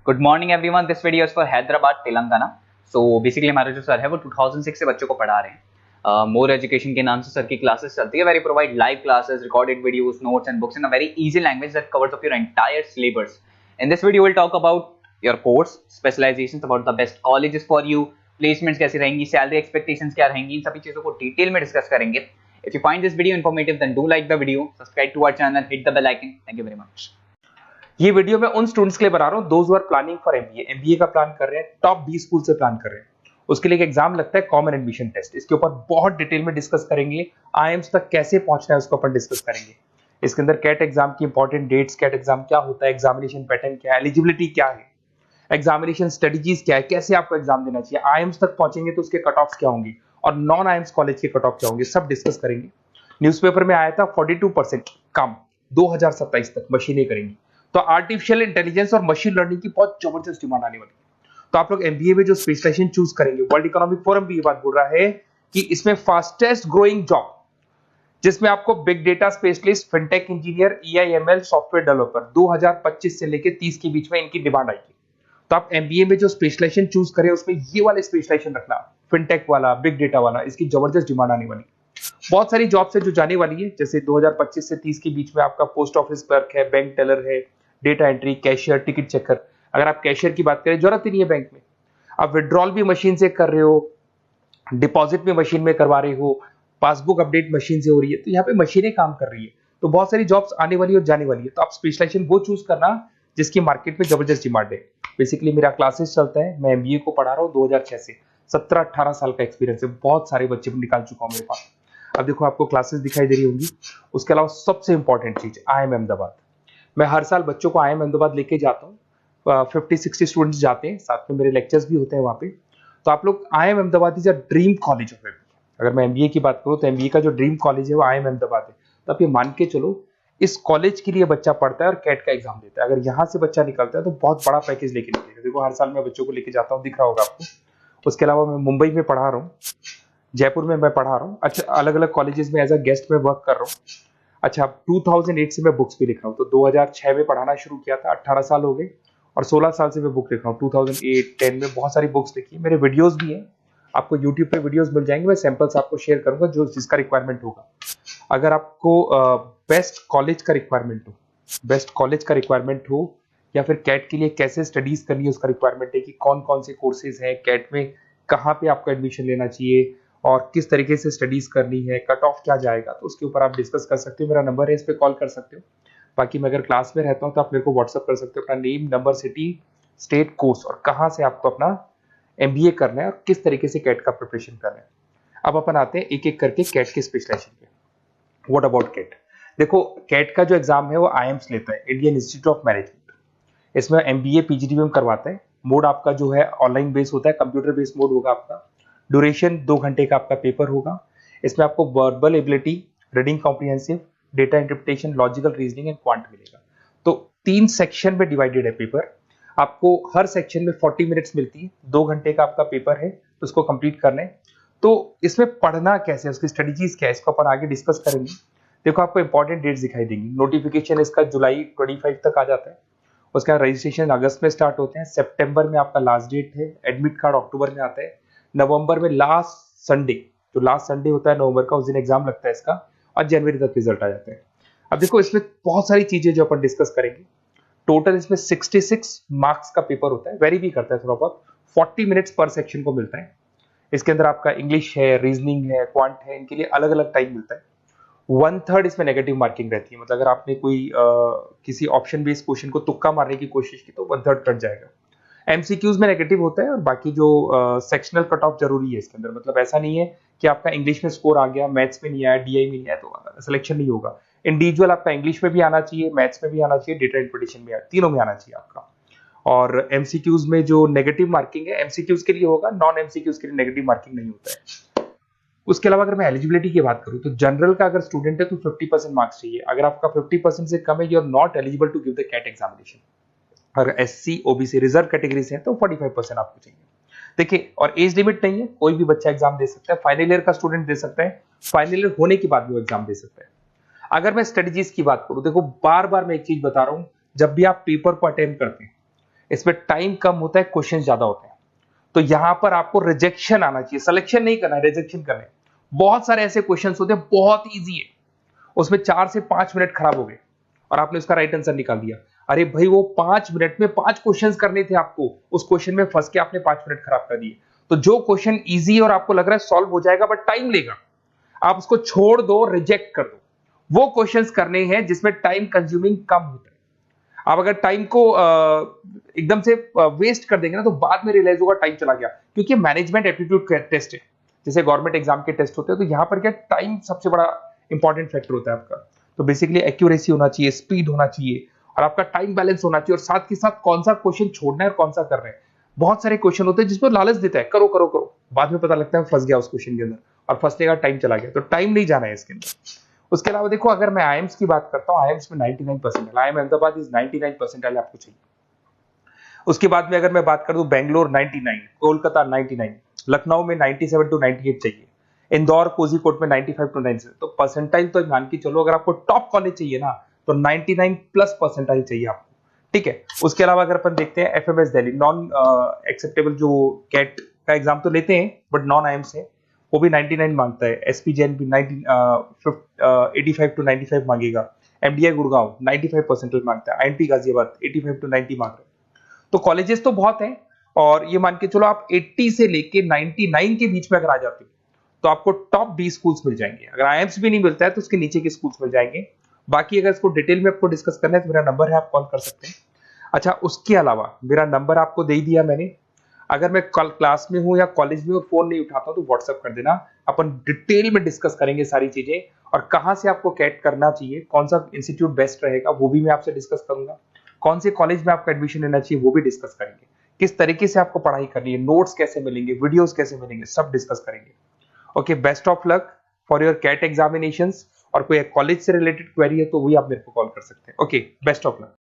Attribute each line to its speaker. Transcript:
Speaker 1: Good morning everyone, this video is for Hyderabad Telangana. So basically हमारे जो sir है वो 2006 से बच्चों को पढ़ा रहे हैं। मोर एजुकेशन के नाम से सर की क्लासेस चलती है। Very provide live classes, recorded videos, notes and books in a very easy language that covers up your entire syllabus. In this video will talk about your course specialisations, about the best colleges for you, placements कैसी रहेंगी, salary expectations क्या रहेंगी, इन सभी चीजों को detail में discuss करेंगे। If you find this video informative then do like the video, subscribe to our channel, hit the bell icon. Thank you very much.
Speaker 2: ये वीडियो मैं उन स्टूडेंट्स के लिए बना रहा हूँ those who are planning for MBA का plan कर रहे हैं, टॉप 20 स्कूल से प्लान कर रहे हैं। उसके लिए एक एग्जाम लगता है कॉमन एडमिशन टेस्ट। इसके ऊपर बहुत डिटेल में डिस्कस करेंगे। आईएम्स तक कैसे पहुंचना है उसको अपन डिस्कस करेंगे। इसके अंदर कैट एग्जाम की इंपॉर्टेंट डेट्स, कैट एग्जाम क्या होता है, एग्जामिनेशन पैटर्न क्या है, एलिजिबिलिटी क्या है, एग्जामिनेशन स्ट्रेटजीज क्या है, कैसे आपको एग्जाम देना चाहिए, आईएम्स तक पहुंचेंगे तो उसके कट ऑफ क्या होंगे और नॉन आईएम्स कॉलेज के कट ऑफ क्या होंगे, सब डिस्कस करेंगे। न्यूज़पेपर में आया था 42% कम 2027 तक मशीनें करेंगी। तो आर्टिफिशियल इंटेलिजेंस और मशीन लर्निंग की बहुत जबरदस्त डिमांड आने वाली है। तो आप लोग एमबीए में जो स्पेशलाइजेशन चूज करेंगे, वर्ल्ड इकोनॉमिक फोरम भी ये बात बोल रहा है कि इसमें फास्टेस्ट ग्रोइंग जॉब जिसमें आपको big data specialist, fintech engineer, AIML software developer 2025 से लेकर 30 के बीच में इनकी डिमांड आएगी। तो आप एमबीए में जो स्पेशलाइजेशन चूज करें उसमें ये वाले स्पेशलाइजेशन रखना, फिनटेक वाला, बिग डेटा वाला, इसकी जबरदस्त डिमांड आने वाली। बहुत सारी जॉब्स है जो जाने वाली है, जैसे 2025 से 30 के बीच में आपका पोस्ट ऑफिस क्लर्क है, बैंक टेलर है, data entry, cashier, ticket checker. अगर आप कैशियर की बात करें, जरूरत ही नहीं है बैंक में, आप विड्रॉल भी मशीन से कर रहे हो, डिपॉजिट भी मशीन में करवा रहे हो, पासबुक अपडेट मशीन से हो रही है, तो यहाँ पे मशीनें काम कर रही है। तो बहुत सारी जॉब्स आने वाली और जाने वाली है। तो आप स्पेशलाइजेशन वो चूज करना जिसकी मार्केट में जबरदस्त डिमांड है। बेसिकली मेरा क्लासेस चलता है, मैं एमबीए को पढ़ा रहा हूँ 2006 से। 17-18 साल का एक्सपीरियंस है, बहुत सारे बच्चे निकाल चुका हूँ मेरे पास। अब देखो आपको क्लासेस दिखाई दे रही होंगी। उसके अलावा सबसे इंपॉर्टेंट चीज आईएम अहमदाबाद। मैं हर साल बच्चों को आईएम अहमदाबाद लेके जाता हूँ। 50-60 स्टूडेंट्स जाते हैं, साथ में मेरे लेक्चर्स भी होते हैं वहाँ पे। तो आप लोग, IIM Ahmedabad is a dream college of MBA. अगर मैं एमबीए की बात करूँ तो एमबीए का जो ड्रीम कॉलेज है वो आईएम अहमदाबाद है। तो आप ये मान के चलो, इस कॉलेज के लिए बच्चा पढ़ता है और कैट का एग्जाम देता है। अगर यहाँ से बच्चा निकलता है तो बहुत बड़ा पैकेज लेके निकलेगा। देखो हर साल मैं बच्चों को लेके जाता हूँ, दिख रहा होगा आपको। उसके अलावा मैं मुंबई में पढ़ा रहा हूँ, जयपुर में मैं पढ़ा रहा हूँ। अच्छा, अलग अलग कॉलेजेस में एज अ गेस्ट में वर्क कर रहा हूँ। अच्छा, 2008 से मैं बुक्स भी लिख रहा हूँ। तो 2006 में पढ़ाना शुरू किया था, 18 साल हो गए, और 16 साल से मैं बुक लिख रहा हूँ। 2008-10 में बहुत सारी बुक्स लिखी है। मेरे वीडियोस भी हैं, आपको यूट्यूब पे वीडियोस मिल जाएंगे। मैं सैंपल्स आपको शेयर करूंगा जो जिसका रिक्वायरमेंट होगा। अगर आपको बेस्ट कॉलेज का रिक्वायरमेंट हो, बेस्ट कॉलेज का रिक्वायरमेंट हो, या फिर कैट के लिए कैसे स्टडीज करनी है उसका रिक्वायरमेंट है कि कौन कौन से कोर्सेज हैं कैट में, कहाँ पे आपको एडमिशन लेना चाहिए और किस तरीके से स्टडीज करनी है, कट ऑफ क्या जाएगा, तो उसके ऊपर आप डिस्कस कर सकते हो। मेरा नंबर है, इस पर कॉल कर सकते हो। बाकी मैं अगर क्लास में रहता हूँ तो आप मेरे को व्हाट्सअप कर सकते हो अपना name, number, city, state, course और कहाँ से आपको अपना एमबीए करना है और किस तरीके से कैट का प्रिपरेशन करना है। अब अपन आते हैं एक एक करके कैट के स्पेशलाइजेशन पे। What about CAT? देखो, कैट का जो एग्जाम है वो आईएम्स लेता है, इंडियन इंस्टीट्यूट ऑफ मैनेजमेंट। इसमें एमबीए पीजीडीएम करवाता है। मोड आपका जो है ऑनलाइन बेस होता है, कंप्यूटर बेस्ड मोड होगा आपका। ड्यूरेशन 2 घंटे का आपका पेपर होगा। इसमें आपको verbal ability, reading comprehensive, data interpretation, logical reasoning and quant मिलेगा। तो 3 सेक्शन में डिवाइडेड है पेपर। आपको हर सेक्शन में 40 मिनट्स मिलती है। 2 घंटे का आपका पेपर है, तो उसको कंप्लीट करना है। तो इसमें पढ़ना कैसे है, उसकी स्ट्रेटजीज क्या है, इसको अपन आगे डिस्कस करेंगे। देखो आपको इंपॉर्टेंट डेट्स दिखाई देंगी। नोटिफिकेशन इसका जुलाई 25 तक आ जाता है। उसका रजिस्ट्रेशन अगस्त में स्टार्ट होते हैं, सितंबर में आपका लास्ट डेट है, एडमिट कार्ड अक्टूबर में आता है, नवंबर में लास्ट संडे, जो लास्ट संडे होता है नवंबर का, उस दिन एग्जाम लगता है इसका, और जनवरी तक रिजल्ट आ जाता है। अब देखो इसमें बहुत सारी चीजें जो अपन डिस्कस करेंगे। टोटल इसमें 66 मार्क्स का पेपर होता है, वेरी भी करता है थोड़ा बहुत। 40 मिनट्स पर सेक्शन को मिलता है। इसके अंदर आपका इंग्लिश है, रीजनिंग है, क्वांट है, इनके लिए अलग अलग टाइम मिलता है। 1/3 इसमें नेगेटिव मार्किंग रहती है। मतलब अगर आपने कोई किसी ऑप्शन बेस्ड क्वेश्चन को तुक्का मारने की कोशिश की तो 1/3 कट जाएगा। एमसीक्यूज में नेगेटिव होता है, और बाकी जो सेक्शनल कट ऑफ जरूरी है इसके अंदर। मतलब ऐसा नहीं है कि आपका इंग्लिश में स्कोर आ गया, मैथ्स में नहीं आया, डीआई में नहीं आया तो सिलेक्शन नहीं होगा। इंडिविजुअल आपका इंग्लिश में भी आना चाहिए, मैथ्स में भी आना चाहिए, डेटा इंटरप्रिटेशन में, तीनों में आना चाहिए आपका। और एमसीक्यूज में जो नेगेटिव मार्किंग है एमसीक्यूज के लिए होगा, नॉन एमसीक्यूज के लिए नेगेटिव मार्किंग नहीं होता है। उसके अलावा अगर मैं एलिजिबिलिटी की बात करूं तो जनरल का अगर स्टूडेंट है तो 50% मार्क्स चाहिए। अगर आपका 50% से कम है, you are not eligible to give the CAT examination. अगर एससी, ओबीसी, रिजर्व कैटेगरी से है तो 45% आपको चाहिए। देखिए, और एज लिमिट नहीं है, कोई भी बच्चा एग्जाम दे सकता है। फाइनल ईयर का स्टूडेंट दे सकता है, फाइनल ईयर होने के बाद भी वो एग्जाम दे सकता है। अगर मैं स्ट्रेटजीज की बात करूं, देखो बार बार मैं एक चीज बता रहा हूं, जब भी आप पेपर को अटेम्प्ट करते हैं, इसमें टाइम कम होता है, क्वेश्चन ज्यादा होते हैं। तो यहां पर आपको रिजेक्शन आना चाहिए, सिलेक्शन नहीं करना है, रिजेक्शन करना है। बहुत सारे ऐसे क्वेश्चन होते हैं बहुत ईजी है, उसमें 4 से 5 मिनट खराब हो गए और आपने उसका राइट आंसर निकाल दिया। अरे भाई वो 5 मिनट में 5 क्वेश्चंस करने थे आपको, उस क्वेश्चन में फंस के आपने 5 मिनट खराब कर दिए। तो जो क्वेश्चन इजी और आपको लग रहा है सॉल्व हो जाएगा बट टाइम लेगा, आप उसको छोड़ दो, रिजेक्ट कर दो। वो क्वेश्चंस करने हैं जिसमें टाइम कंज्यूमिंग कम होता है। आप अगर टाइम को एकदम से वेस्ट कर देंगे ना तो बाद में रियलाइज होगा टाइम चला गया, क्योंकि मैनेजमेंट एप्टीट्यूड टेस्ट है, जैसे गवर्नमेंट एग्जाम के टेस्ट होते हैं। तो यहां पर क्या टाइम सबसे बड़ा इंपॉर्टेंट फैक्टर होता है आपका। तो बेसिकली एक्यूरेसी होना चाहिए, स्पीड होना चाहिए और आपका टाइम बैलेंस होना चाहिए, और साथ के साथ कौन सा क्वेश्चन छोड़ना है और कौन सा कर रहे हैं। बहुत सारे क्वेश्चन होते हैं जिसमें लालच देता है करो करो करो, बाद में पता लगता है फंस गया उस क्वेश्चन के अंदर और फंसने का टाइम चला गया। तो टाइम नहीं जाना है इसके अंदर। उसके अलावा देखो, अगर मैं आईएम्स की बात करता हूँ, आईएम्स में 99 percentile, IIM Ahmedabad is 99 percentile आपको चाहिए। उसके बाद में अगर मैं बात कर दूं, बेंगलोर 99, कोलकाता 99, लखनऊ में 97 टू 98 चाहिए, इंदौर कोझीकोड में 95 टू 97। तो परसेंटाइल तो मान के चलो, अगर आपको टॉप कॉलेज चाहिए ना तो 99 प्लस परसेंटाइल चाहिए आपको, ठीक है। उसके अलावा अगर अपन देखते हैं एफएमएस दिल्ली, नॉन एक्सेप्टेबल जो कैट का एग्जाम तो लेते हैं बट नॉन आईएम्स है, वो भी 99 मांगता है। एसपी जैन भी 85 टू 95 मांगेगा। एमडीआई गुड़गांव 95 परसेंटाइल मांगता है। आईएनपी गाजियाबाद 85 टू 90 मांग रहे हैं। तो कॉलेजेस तो बहुत हैं, और ये मान के चलो आप 80 से लेके 99 के बीच में अगर आ जाते हो तो आपको टॉप 20 स्कूल्स मिल जाएंगे। अगर आईएम्स भी नहीं मिलता है तो उसके नीचे के स्कूल्स मिल जाएंगे। बाकी अगर इसको डिटेल में आपको डिस्कस करना है तो मेरा नंबर है, आप कॉल कर सकते हैं। अच्छा, उसके अलावा मेरा नंबर आपको दे दिया मैंने, अगर मैं कल क्लास में हूं या कॉलेज में और फोन नहीं उठाता तो व्हाट्सएप कर देना, अपन डिटेल में डिस्कस करेंगे सारी चीजें, और कहां से आपको कैट करना चाहिए, कौन सा इंस्टीट्यूट बेस्ट रहेगा वो भी मैं आपसे डिस्कस करूंगा, कौन से कॉलेज में आपका एडमिशन लेना चाहिए वो भी डिस्कस करेंगे, किस तरीके से आपको पढ़ाई करनी है, नोट्स कैसे मिलेंगे, वीडियोस कैसे मिलेंगे, सब डिस्कस करेंगे। Okay, best of luck for your CAT examinations. और कोई कॉलेज से रिलेटेड क्वेरी है तो वही आप मेरे को कॉल कर सकते हैं। Okay, best of luck.